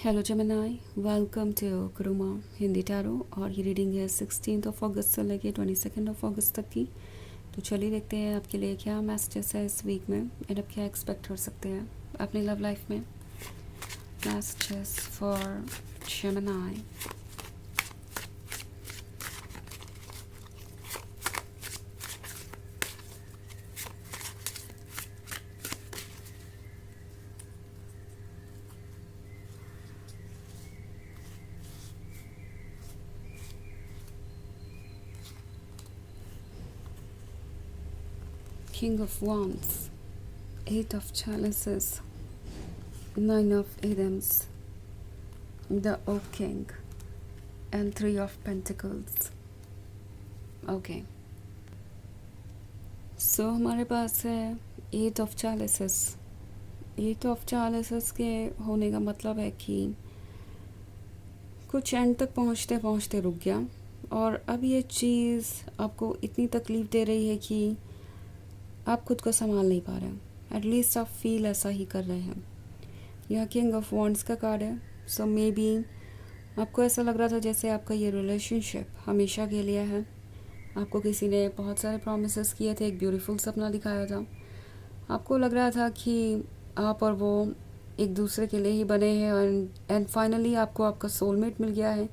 Hello Gemini, welcome to कुरुमा Hindi tarot. और ये रीडिंग है 16 अगस्त से लेके 22 अगस्त तक की। तो चलिए देखते हैं आपके लिए क्या मैसेजेस है इस वीक में एंड आप क्या एक्सपेक्ट कर सकते हैं अपनी लव लाइफ में। Messages for Gemini. King of Wands, Eight of Chalices, Nine of Items, the Oak King, and Three of Pentacles. Okay, so हमारे पास है eight of chalices. Eight of chalices के होने का मतलब है कि कुछ एंड तक पहुंचते पहुंचते रुक गया और अब ये चीज़ आपको इतनी तकलीफ़ दे रही है कि आप खुद को संभाल नहीं पा रहे हैं। एटलीस्ट आप फील ऐसा ही कर रहे हैं। यह किंग ऑफ वॉन्ड्स का कार्ड है। सो मे बी आपको ऐसा लग रहा था जैसे आपका ये रिलेशनशिप हमेशा के लिए है। आपको किसी ने बहुत सारे प्रॉमिसेस किए थे, एक ब्यूटीफुल सपना दिखाया था। आपको लग रहा था कि आप और वो एक दूसरे के लिए ही बने हैं एंड फाइनली आपको आपका सोलमेट मिल गया है।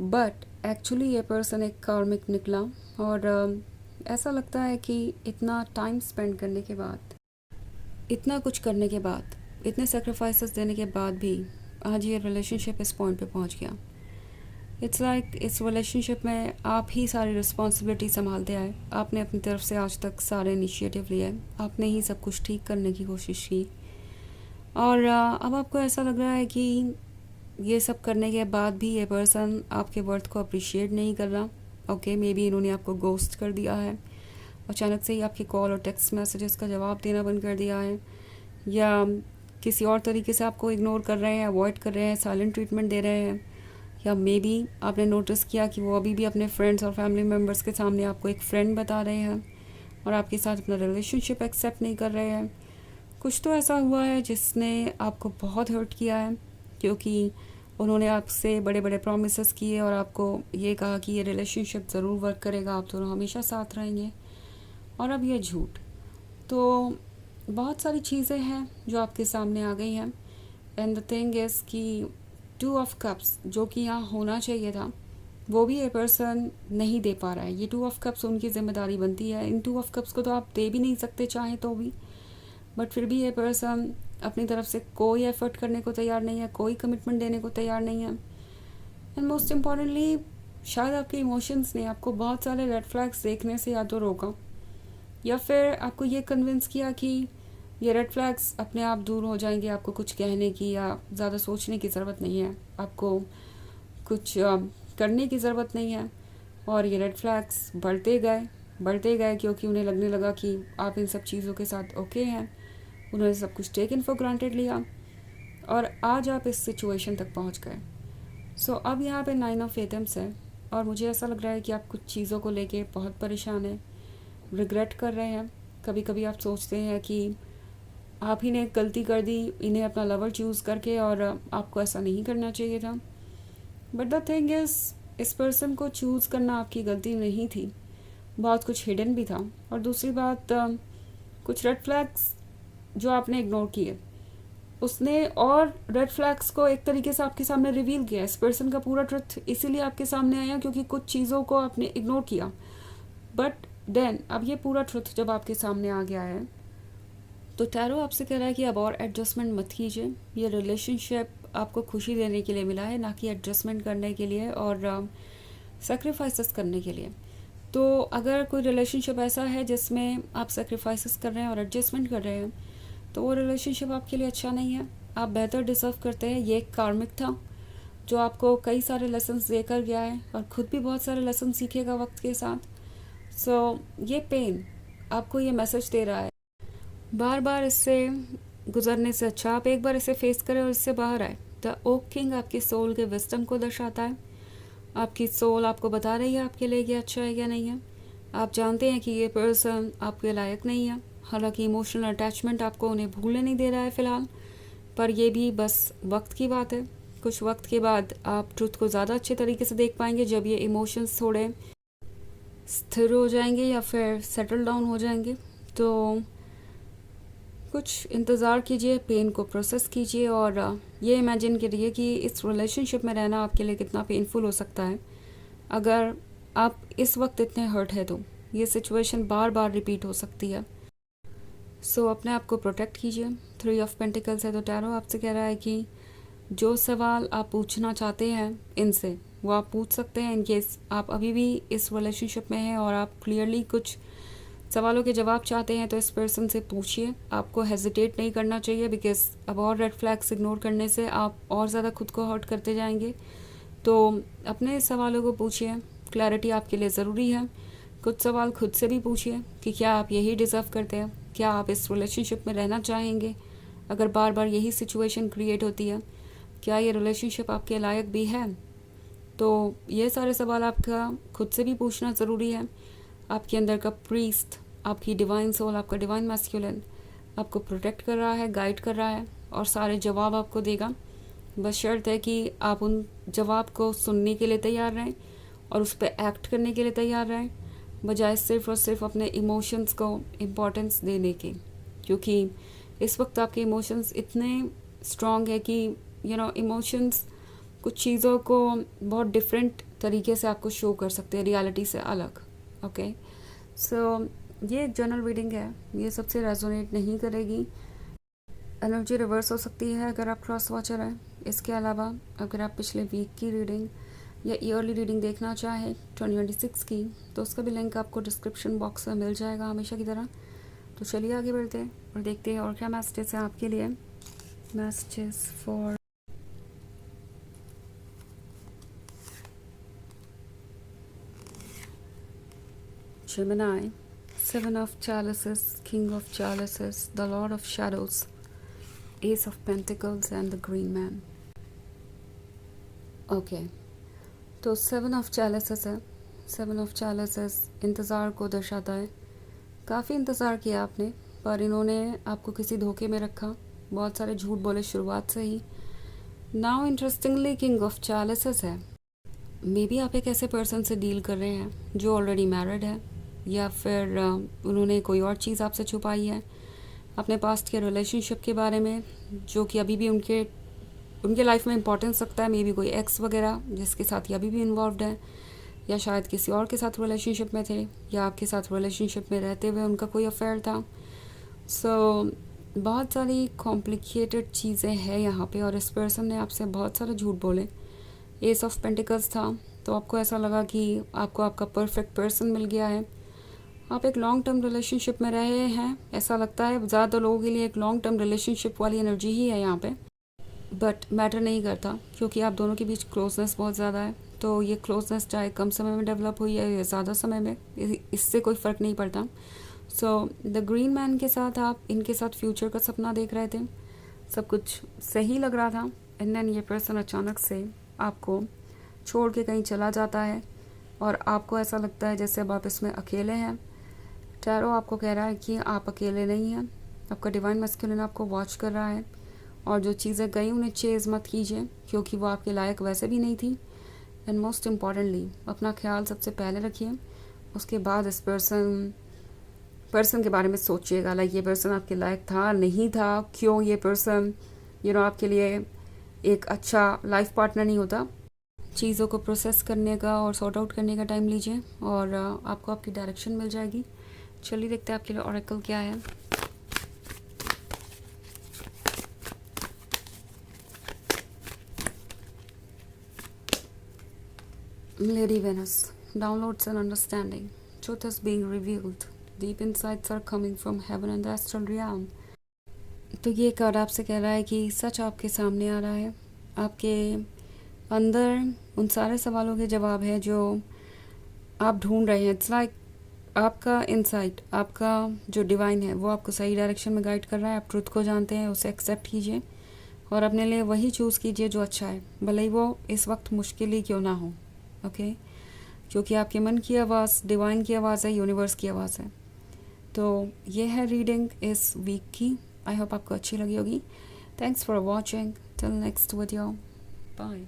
बट एक्चुअली ये पर्सन एक कार्मिक निकला और ऐसा लगता है कि इतना टाइम स्पेंड करने के बाद, इतना कुछ करने के बाद, इतने सेक्रीफाइसेस देने के बाद भी आज ये रिलेशनशिप इस पॉइंट पे पहुंच गया। इट्स लाइक इस रिलेशनशिप में आप ही सारी रिस्पॉन्सिबिलिटी संभालते आए। आपने अपनी तरफ से आज तक सारे इनिशिएटिव लिए, आपने ही सब कुछ ठीक करने की कोशिश की और अब आपको ऐसा लग रहा है कि ये सब करने के बाद भी ये पर्सन आपके वर्थ को अप्रिशिएट नहीं कर रहा। ओके, मे बी इन्होंने आपको गोस्ट कर दिया है, अचानक से ही आपकी कॉल और टेक्स्ट मैसेजेस का जवाब देना बंद कर दिया है, या किसी और तरीके से आपको इग्नोर कर रहे हैं, अवॉइड कर रहे हैं, साइलेंट ट्रीटमेंट दे रहे हैं, या मे बी आपने नोटिस किया कि वो अभी भी अपने फ्रेंड्स और फैमिली मेम्बर्स के सामने आपको एक फ्रेंड बता रहे हैं और आपके साथ अपना रिलेशनशिप एक्सेप्ट नहीं कर रहे हैं। कुछ तो ऐसा हुआ है जिसने आपको बहुत हर्ट किया है, क्योंकि उन्होंने आपसे बड़े बड़े प्रॉमिसेस किए और आपको ये कहा कि ये रिलेशनशिप ज़रूर वर्क करेगा, आप दोनों हमेशा साथ रहेंगे, और अब ये झूठ। तो बहुत सारी चीज़ें हैं जो आपके सामने आ गई हैं एंड द थिंग इज़ कि टू ऑफ कप्स जो कि यहाँ होना चाहिए था वो भी ये पर्सन नहीं दे पा रहा है। ये टू ऑफ कप्स उनकी ज़िम्मेदारी बनती है। इन टू ऑफ कप्स को तो आप दे भी नहीं सकते चाहें तो भी, बट फिर भी ये पर्सन अपनी तरफ से कोई एफर्ट करने को तैयार नहीं है, कोई कमिटमेंट देने को तैयार नहीं है। एंड मोस्ट इम्पॉर्टेंटली शायद आपके इमोशंस ने आपको बहुत सारे रेड फ्लैग्स देखने से या तो रोका या फिर आपको ये कन्विंस किया कि ये रेड फ्लैग्स अपने आप दूर हो जाएंगे, आपको कुछ कहने की या ज़्यादा सोचने की ज़रूरत नहीं है, आपको कुछ करने की ज़रूरत नहीं है। और ये रेड फ्लैग्स बढ़ते गए क्योंकि उन्हें लगने लगा कि आप इन सब चीज़ों के साथ ओके हैं। उन्होंने सब कुछ टेकन फॉर ग्रांटेड लिया और आज आप इस सिचुएशन तक पहुंच गए। सो अब यहाँ पे नाइन ऑफ एटम्स है और मुझे ऐसा लग रहा है कि आप कुछ चीज़ों को लेके बहुत परेशान हैं, रिग्रेट कर रहे हैं। कभी कभी आप सोचते हैं कि आप ही ने गलती कर दी इन्हें अपना लवर चूज़ करके और आपको ऐसा नहीं करना चाहिए था। बट द थिंग इज़ इस पर्सन को चूज़ करना आपकी गलती नहीं थी, बहुत कुछ हिडन भी था। और दूसरी बात, कुछ रेड फ्लैग्स जो आपने इग्नोर किए उसने और रेड फ्लैग्स को एक तरीके से आपके सामने रिवील किया। इस पर्सन का पूरा ट्रुथ इसीलिए आपके सामने आया क्योंकि कुछ चीज़ों को आपने इग्नोर किया। बट देन अब ये पूरा ट्रुथ जब आपके सामने आ गया है तो टैरो आपसे कह रहा है कि अब और एडजस्टमेंट मत कीजिए। ये रिलेशनशिप आपको खुशी देने के लिए मिला है, ना कि एडजस्टमेंट करने के लिए और सेक्रीफाइसेस करने के लिए। तो अगर कोई रिलेशनशिप ऐसा है जिसमें आप सेक्रीफाइसेस कर रहे हैं और एडजस्टमेंट कर रहे हैं तो वो रिलेशनशिप आपके लिए अच्छा नहीं है। आप बेहतर डिज़र्व करते हैं। ये एक कार्मिक था जो आपको कई सारे लेसन्स देकर गया है और ख़ुद भी बहुत सारे लेसन सीखेगा वक्त के साथ। सो ये पेन आपको ये मैसेज दे रहा है, बार बार इससे गुजरने से अच्छा आप एक बार इसे फेस करें और इससे बाहर आए। द ओक किंग आपकी सोल के विजडम को दर्शाता है। आपकी सोल आपको बता रही है आपके लिए क्या अच्छा है क्या नहीं है। आप जानते हैं कि ये पर्सन आपके लायक नहीं है, हालांकि इमोशनल अटैचमेंट आपको उन्हें भूलने नहीं दे रहा है फ़िलहाल, पर ये भी बस वक्त की बात है। कुछ वक्त के बाद आप ट्रुथ को ज़्यादा अच्छे तरीके से देख पाएंगे जब ये इमोशंस थोड़े स्थिर हो जाएंगे या फिर सेटल डाउन हो जाएंगे। तो कुछ इंतज़ार कीजिए, पेन को प्रोसेस कीजिए और ये इमेजिन करिए कि इस रिलेशनशिप में रहना आपके लिए कितना पेनफुल हो सकता है। अगर आप इस वक्त इतने हर्ट है तो ये सिचुएशन बार बार रिपीट हो सकती है। सो अपने आप को प्रोटेक्ट कीजिए। 3 ऑफ पेंटिकल्स है तो टैरो आपसे कह रहा है कि जो सवाल आप पूछना चाहते हैं इनसे वो आप पूछ सकते हैं। इन केस आप अभी भी इस रिलेशनशिप में हैं और आप क्लियरली कुछ सवालों के जवाब चाहते हैं तो इस पर्सन से पूछिए। आपको हेजिटेट नहीं करना चाहिए, बिकॉज अब और रेड फ्लैग्स इग्नोर करने से आप और ज़्यादा खुद को हर्ट करते जाएंगे। तो अपने सवालों को पूछिए, क्लैरिटी आपके लिए ज़रूरी है। कुछ सवाल खुद से भी पूछिए कि क्या आप यही डिज़र्व करते हैं, क्या आप इस रिलेशनशिप में रहना चाहेंगे अगर बार बार यही सिचुएशन क्रिएट होती है, क्या ये रिलेशनशिप आपके लायक भी है। तो ये सारे सवाल आपका खुद से भी पूछना ज़रूरी है। आपके अंदर का प्रीस्ट, आपकी डिवाइन सोल, आपका डिवाइन मैस्कुलिन आपको प्रोटेक्ट कर रहा है, गाइड कर रहा है और सारे जवाब आपको देगा। बस शर्त है कि आप उन जवाब को सुनने के लिए तैयार रहें और उस पर एक्ट करने के लिए तैयार रहें, बजाय सिर्फ और सिर्फ अपने इमोशंस को इम्पोर्टेंस देने के। क्योंकि इस वक्त आपके इमोशंस इतने स्ट्रॉन्ग है कि इमोशंस कुछ चीज़ों को बहुत डिफरेंट तरीके से आपको शो कर सकते हैं, रियलिटी से अलग। ओके, सो ये जनरल रीडिंग है, ये सबसे रेजोनेट नहीं करेगी। एनर्जी रिवर्स हो सकती है अगर आप क्रॉस वॉचर हैं। इसके अलावा अगर आप पिछले वीक की रीडिंग या ईयरली रीडिंग देखना चाहें 2026 की, तो उसका भी लिंक आपको डिस्क्रिप्शन बॉक्स में मिल जाएगा हमेशा की तरह। तो चलिए आगे बढ़ते हैं और देखते हैं और क्या मैसेजेस हैं आपके लिए। Messages for Gemini, 7 of Chalices, King of Chalices, the Lord of Shadows, Ace of Pentacles and the Green Man. Okay, तो 7 ऑफ चैलिसेस है। 7 ऑफ चैलिसेस इंतज़ार को दर्शाता है। काफ़ी इंतज़ार किया आपने, पर इन्होंने आपको किसी धोखे में रखा, बहुत सारे झूठ बोले शुरुआत से ही। नाउ इंटरेस्टिंगली किंग ऑफ चैलिसेस है। मे बी आप एक ऐसे पर्सन से डील कर रहे हैं जो ऑलरेडी मैरिड है, या फिर उन्होंने कोई और चीज़ आपसे छुपाई है अपने पास्ट के रिलेशनशिप के बारे में, जो कि अभी भी उनके लाइफ में इंपॉर्टेंस रखता है। मे बी कोई एक्स वगैरह जिसके साथ ये अभी भी इन्वॉल्व है, या शायद किसी और के साथ रिलेशनशिप में थे, या आपके साथ रिलेशनशिप में रहते हुए उनका कोई अफेयर था। सो बहुत सारी कॉम्प्लिकेटेड चीज़ें हैं यहाँ पे, और इस पर्सन ने आपसे बहुत सारे झूठ बोले। एस ऑफ पेंटिकल्स था, तो आपको ऐसा लगा कि आपको आपका परफेक्ट पर्सन मिल गया है। आप एक लॉन्ग टर्म रिलेशनशिप में रहे हैं, ऐसा लगता है ज़्यादा लोगों के लिए एक लॉन्ग टर्म रिलेशनशिप वाली एनर्जी ही है यहाँ पे। बट मैटर नहीं करता, क्योंकि आप दोनों के बीच क्लोजनेस बहुत ज़्यादा है। तो ये क्लोजनेस चाहे कम समय में डेवलप हुई है या ज़्यादा समय में, इससे कोई फ़र्क नहीं पड़ता। सो द ग्रीन मैन के साथ आप इनके साथ फ्यूचर का सपना देख रहे थे, सब कुछ सही लग रहा था, एंड देन ये पर्सन अचानक से आपको छोड़ के कहीं चला जाता है और आपको ऐसा लगता है जैसे अब आप इसमें अकेले हैं। टैरो आपको कह रहा है कि आप अकेले नहीं हैं, आपका डिवाइन मैस्कुलिन आपको वॉच कर रहा है, और जो चीज़ें गई उन्हें चेज़ मत कीजिए, क्योंकि वो आपके लायक वैसे भी नहीं थी। एंड मोस्ट इम्पॉर्टेंटली अपना ख्याल सबसे पहले रखिए, उसके बाद इस पर्सन के बारे में सोचिएगा। लाइक ये पर्सन आपके लायक था, नहीं था, क्यों ये पर्सन आपके लिए एक अच्छा लाइफ पार्टनर नहीं होता। चीज़ों को प्रोसेस करने का और सॉर्ट आउट करने का टाइम लीजिए और आपको आपकी डायरेक्शन मिल जाएगी। चलिए देखते हैं आपके लिए ऑरेकल क्या है। Lady Venus, downloads and understanding. Truth is being revealed. Deep insights are coming from heaven and the astral realm. तो ये कार्ड आपसे कह रहा है कि सच आपके सामने आ रहा है। आपके अंदर उन सारे सवालों के जवाब है जो आप ढूंढ रहे हैं। इट्स लाइक आपका इंसाइट, आपका जो डिवाइन है वो आपको सही डायरेक्शन में गाइड कर रहा है। आप ट्रुथ को जानते हैं, उसे एक्सेप्ट कीजिए और अपने लिए वही चूज़ कीजिए जो अच्छा है, भले ही वो इस वक्त मुश्किल ही क्यों ना हो। ओके, क्योंकि आपके मन की आवाज़ डिवाइन की आवाज़ है, यूनिवर्स की आवाज़ है। तो ये है रीडिंग इस वीक की। आई होप आपको अच्छी लगी होगी। Thanks for watching. Till next video. Bye.